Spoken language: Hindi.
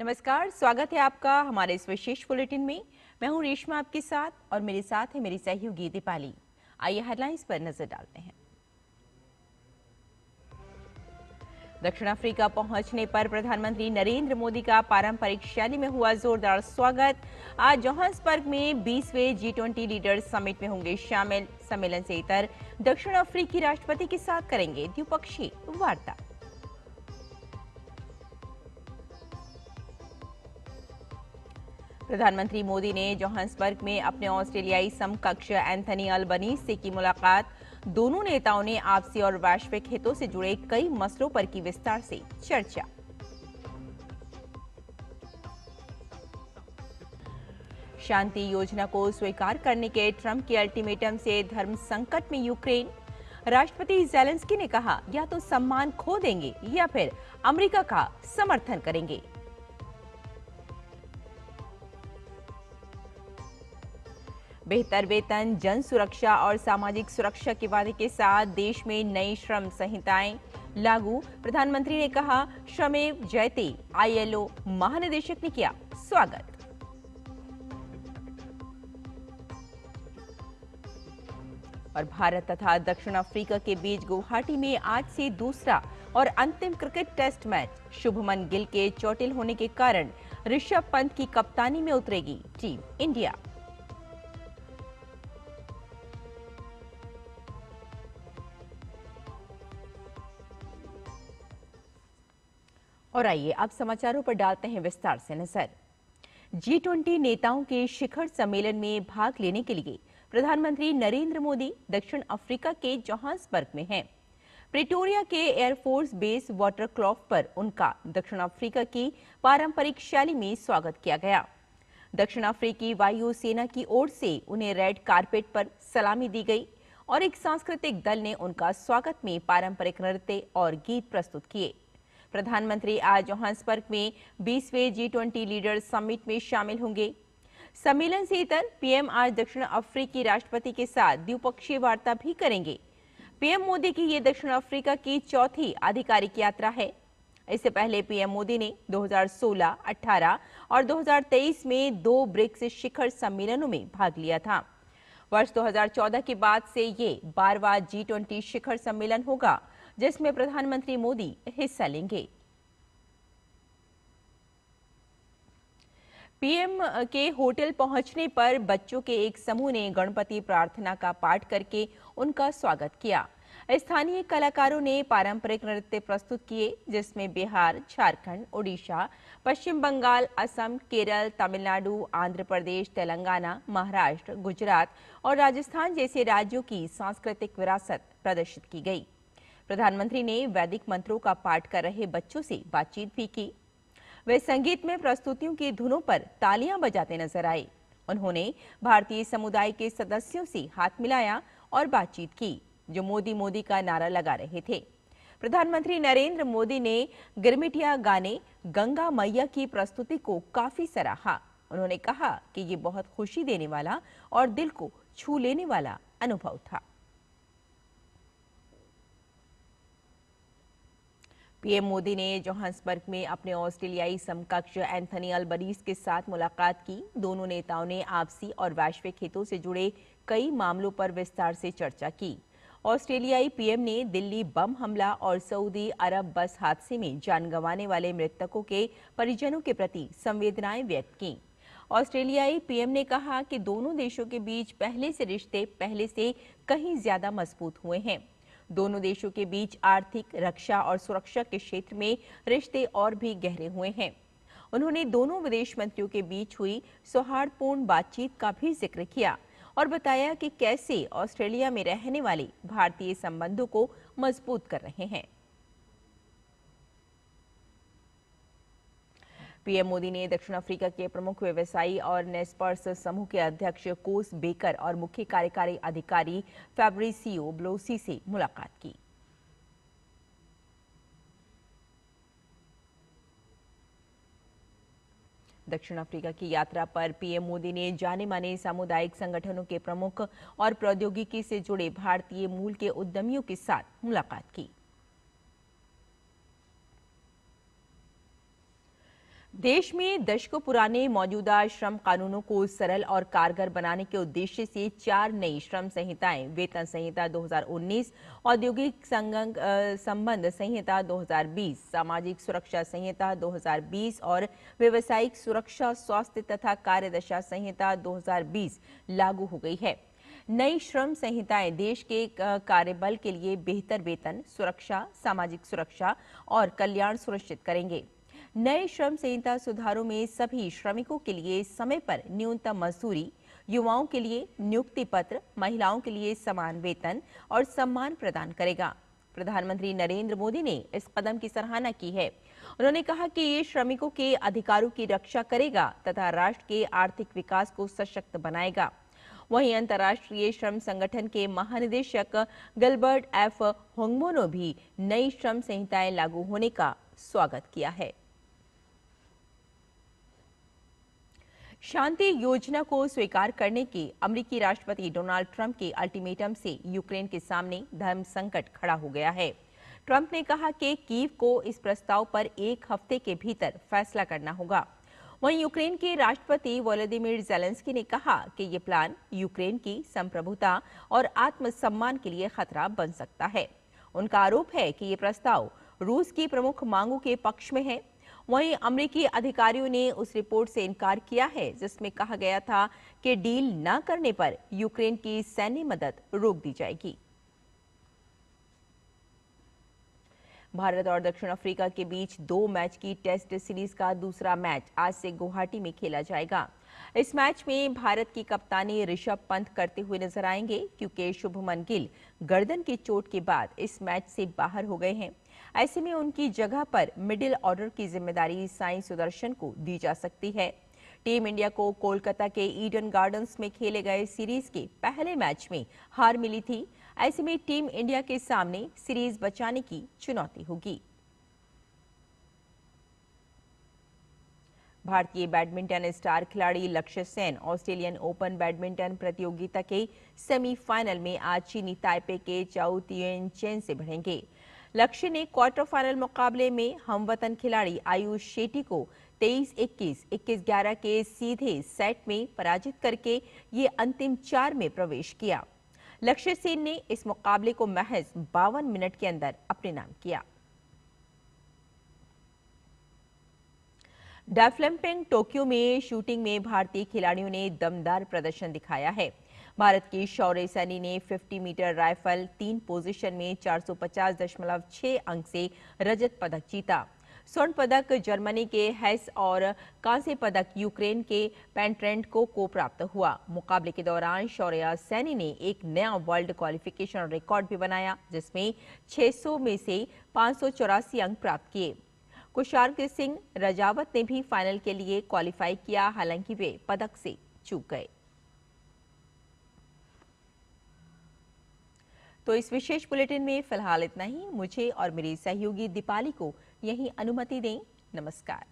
नमस्कार, स्वागत है आपका हमारे इस विशेष बुलेटिन में। मैं हूं रेशमा आपके साथ और मेरे साथ है मेरी सहयोगी दीपाली। आइए हेडलाइंस पर नजर डालते हैं। दक्षिण अफ्रीका पहुंचने पर प्रधानमंत्री नरेंद्र मोदी का पारंपरिक शैली में हुआ जोरदार स्वागत। आज जोहान्सबर्ग में 20वें G20 लीडर्स समिट में होंगे शामिल। सम्मेलन से इतर दक्षिण अफ्रीकी राष्ट्रपति के साथ करेंगे द्विपक्षीय वार्ता। प्रधानमंत्री मोदी ने जोहान्सबर्ग में अपने ऑस्ट्रेलियाई समकक्ष एंथनी अल्बनीज से की मुलाकात। दोनों नेताओं ने आपसी और वैश्विक हितों से जुड़े कई मसलों पर की विस्तार से चर्चा। शांति योजना को स्वीकार करने के ट्रंप के अल्टीमेटम से धर्म संकट में यूक्रेन। राष्ट्रपति ज़ेलेंस्की ने कहा, या तो सम्मान खो देंगे या फिर अमेरिका का समर्थन करेंगे। बेहतर वेतन, जन सुरक्षा और सामाजिक सुरक्षा के वादे के साथ देश में नई श्रम संहिताएं लागू। प्रधानमंत्री ने कहा, श्रमेव जयते। ILO महानिदेशक ने किया स्वागत। और भारत तथा दक्षिण अफ्रीका के बीच गुवाहाटी में आज से दूसरा और अंतिम cricket test match. Shubman Gill के चोटिल होने के कारण ऋषभ पंत की कप्तानी में उतरेगी टीम इंडिया। और आइए अब समाचारों पर डालते हैं विस्तार से नजर। G20 नेताओं के शिखर सम्मेलन में भाग लेने के लिए प्रधानमंत्री नरेंद्र मोदी दक्षिण अफ्रीका के जोहान्सबर्ग में हैं। प्रिटोरिया के एयरफोर्स बेस वाटरक्लॉफ पर उनका दक्षिण अफ्रीका की पारंपरिक शैली में स्वागत किया गया। दक्षिण अफ्रीकी वायु सेना की ओर से उन्हें रेड कारपेट पर सलामी दी गई और एक सांस्कृतिक दल ने उनका स्वागत में पारंपरिक नृत्य और गीत प्रस्तुत किए। प्रधानमंत्री आज जोहान्सबर्ग में 20वें G20 लीडर्स समिट में शामिल होंगे। सम्मेलन से इतर पीएम आज दक्षिण अफ्रीकी राष्ट्रपति के साथ द्विपक्षीय वार्ता भी करेंगे। पीएम मोदी की ये दक्षिण अफ्रीका की चौथी आधिकारिक यात्रा है। इससे पहले पीएम मोदी ने 2016, 18 और 2023 में 2 ब्रिक्स शिखर सम्मेलनों में भाग लिया था। वर्ष 2014 के बाद से ये 12वां G20 शिखर सम्मेलन होगा, जिसमें प्रधानमंत्री मोदी हिस्सा लेंगे। पीएम के होटल पहुंचने पर बच्चों के एक समूह ने गणपति प्रार्थना का पाठ करके उनका स्वागत किया। स्थानीय कलाकारों ने पारंपरिक नृत्य प्रस्तुत किए, जिसमें बिहार, झारखंड, ओडिशा, पश्चिम बंगाल, असम, केरल, तमिलनाडु, आंध्र प्रदेश, तेलंगाना, महाराष्ट्र, गुजरात और राजस्थान जैसे राज्यों की सांस्कृतिक विरासत प्रदर्शित की गई। प्रधानमंत्री ने वैदिक मंत्रों का पाठ कर रहे बच्चों से बातचीत भी की। वे संगीत में प्रस्तुतियों की धुनों पर तालियां बजाते नजर आए। उन्होंने भारतीय समुदाय के सदस्यों से हाथ मिलाया और बातचीत की, जो मोदी मोदी का नारा लगा रहे थे। प्रधानमंत्री नरेंद्र मोदी ने गिरमिटिया गाने गंगा मैया की प्रस्तुति को काफी सराहा। उन्होंने कहा कि ये बहुत खुशी देने वाला और दिल को छू लेने वाला अनुभव था। पीएम मोदी ने जोहान्सबर्ग में अपने ऑस्ट्रेलियाई समकक्ष एंथनी अल्बनीज के साथ मुलाकात की। दोनों नेताओं ने आपसी और वैश्विक हितों से जुड़े कई मामलों पर विस्तार से चर्चा की। ऑस्ट्रेलियाई पीएम ने दिल्ली बम हमला और सऊदी अरब बस हादसे में जान गंवाने वाले मृतकों के परिजनों के प्रति संवेदनाएं व्यक्त की। ऑस्ट्रेलियाई पीएम ने कहा कि दोनों देशों के बीच पहले से रिश्ते पहले से कहीं ज्यादा मजबूत हुए हैं। दोनों देशों के बीच आर्थिक, रक्षा और सुरक्षा के क्षेत्र में रिश्ते और भी गहरे हुए हैं। उन्होंने दोनों विदेश मंत्रियों के बीच हुई सौहार्दपूर्ण बातचीत का भी जिक्र किया और बताया कि कैसे ऑस्ट्रेलिया में रहने वाले भारतीय संबंधों को मजबूत कर रहे हैं। पीएम मोदी ने दक्षिण अफ्रीका के प्रमुख व्यवसायी और नेस्पर्स समूह के अध्यक्ष कोस बेकर और मुख्य कार्यकारी अधिकारी फैब्रिसियो ब्लोसी से मुलाकात की। दक्षिण अफ्रीका की यात्रा पर पीएम मोदी ने जाने माने सामुदायिक संगठनों के प्रमुख और प्रौद्योगिकी से जुड़े भारतीय मूल के उद्यमियों के साथ मुलाकात की। देश में दशकों पुराने मौजूदा श्रम कानूनों को सरल और कारगर बनाने के उद्देश्य से 4 नई श्रम संहिताएं, वेतन संहिता 2019, औद्योगिक संबंध संहिता 2020, सामाजिक सुरक्षा संहिता 2020 और व्यावसायिक सुरक्षा, स्वास्थ्य तथा कार्यदशा संहिता 2020 लागू हो गई है। नई श्रम संहिताएं देश के कार्यबल के लिए बेहतर वेतन, सुरक्षा, सामाजिक सुरक्षा और कल्याण सुनिश्चित करेंगे। नए श्रम संहिता सुधारों में सभी श्रमिकों के लिए समय पर न्यूनतम मजदूरी, युवाओं के लिए नियुक्ति पत्र, महिलाओं के लिए समान वेतन और सम्मान प्रदान करेगा। प्रधानमंत्री नरेंद्र मोदी ने इस कदम की सराहना की है। उन्होंने कहा कि ये श्रमिकों के अधिकारों की रक्षा करेगा तथा राष्ट्र के आर्थिक विकास को सशक्त बनाएगा। वहीं अंतर्राष्ट्रीय श्रम संगठन के महानिदेशक गिलबर्ट एफ होंगबो ने भी नई श्रम संहिताएं लागू होने का स्वागत किया है। शांति योजना को स्वीकार करने के अमेरिकी राष्ट्रपति डोनाल्ड ट्रंप के अल्टीमेटम से यूक्रेन के सामने धर्म संकट खड़ा हो गया है। ट्रंप ने कहा कि कीव को इस प्रस्ताव पर 1 हफ्ते के भीतर फैसला करना होगा। वहीं यूक्रेन के राष्ट्रपति वोलोदिमीर ज़ेलेंस्की ने कहा कि ये प्लान यूक्रेन की संप्रभुता और आत्मसम्मान के लिए खतरा बन सकता है। उनका आरोप है कि ये प्रस्ताव रूस की प्रमुख मांगों के पक्ष में है। वहीं अमेरिकी अधिकारियों ने उस रिपोर्ट से इनकार किया है जिसमें कहा गया था कि डील न करने पर यूक्रेन की सैन्य मदद रोक दी जाएगी। भारत और दक्षिण अफ्रीका के बीच 2 मैच की टेस्ट सीरीज का दूसरा मैच आज से गुवाहाटी में खेला जाएगा। इस मैच में भारत की कप्तानी ऋषभ पंत करते हुए नजर आएंगे क्योंकि शुभमन गिल गर्दन की चोट के बाद इस मैच से बाहर हो गए हैं। ऐसे में उनकी जगह पर मिडिल ऑर्डर की जिम्मेदारी साई सुदर्शन को दी जा सकती है। टीम इंडिया को कोलकाता के ईडन गार्डन्स में खेले गए सीरीज के पहले मैच में हार मिली थी। ऐसे में टीम इंडिया के सामने सीरीज बचाने की चुनौती होगी। भारतीय बैडमिंटन स्टार खिलाड़ी लक्ष्य सेन ऑस्ट्रेलियन ओपन बैडमिंटन प्रतियोगिता के सेमीफाइनल में आज चीनी ताइपे के चाउ तिएन चेन से भिड़ेंगे। लक्ष्य ने क्वार्टर फाइनल मुकाबले में हमवतन खिलाड़ी आयुष शेट्टी को 23-21, 21-11 के सीधे सेट में पराजित करके ये अंतिम 4 में प्रवेश किया। लक्ष्य सेन ने इस मुकाबले को महज 52 मिनट के अंदर अपने नाम किया। डेफलिम्पिंग टोक्यो में शूटिंग में भारतीय खिलाड़ियों ने दमदार प्रदर्शन दिखाया है। भारत की शौर्य सैनी ने 50 मीटर राइफल 3 पोजीशन में 450.6 अंक से रजत पदक जीता। स्वर्ण पदक जर्मनी के हैस और कांस्य पदक यूक्रेन के पेंट्रेंटको को प्राप्त हुआ। मुकाबले के दौरान शौर्य सैनी ने एक नया वर्ल्ड क्वालिफिकेशन रिकॉर्ड भी बनाया जिसमें 600 में से 584 अंक प्राप्त किए। कुशार्ग सिंह रजावत ने भी फाइनल के लिए क्वालिफाई किया, हालांकि वे पदक से चूक गए। तो इस विशेष बुलेटिन में फिलहाल इतना ही। मुझे और मेरी सहयोगी दीपाली को यहीं अनुमति दें। नमस्कार।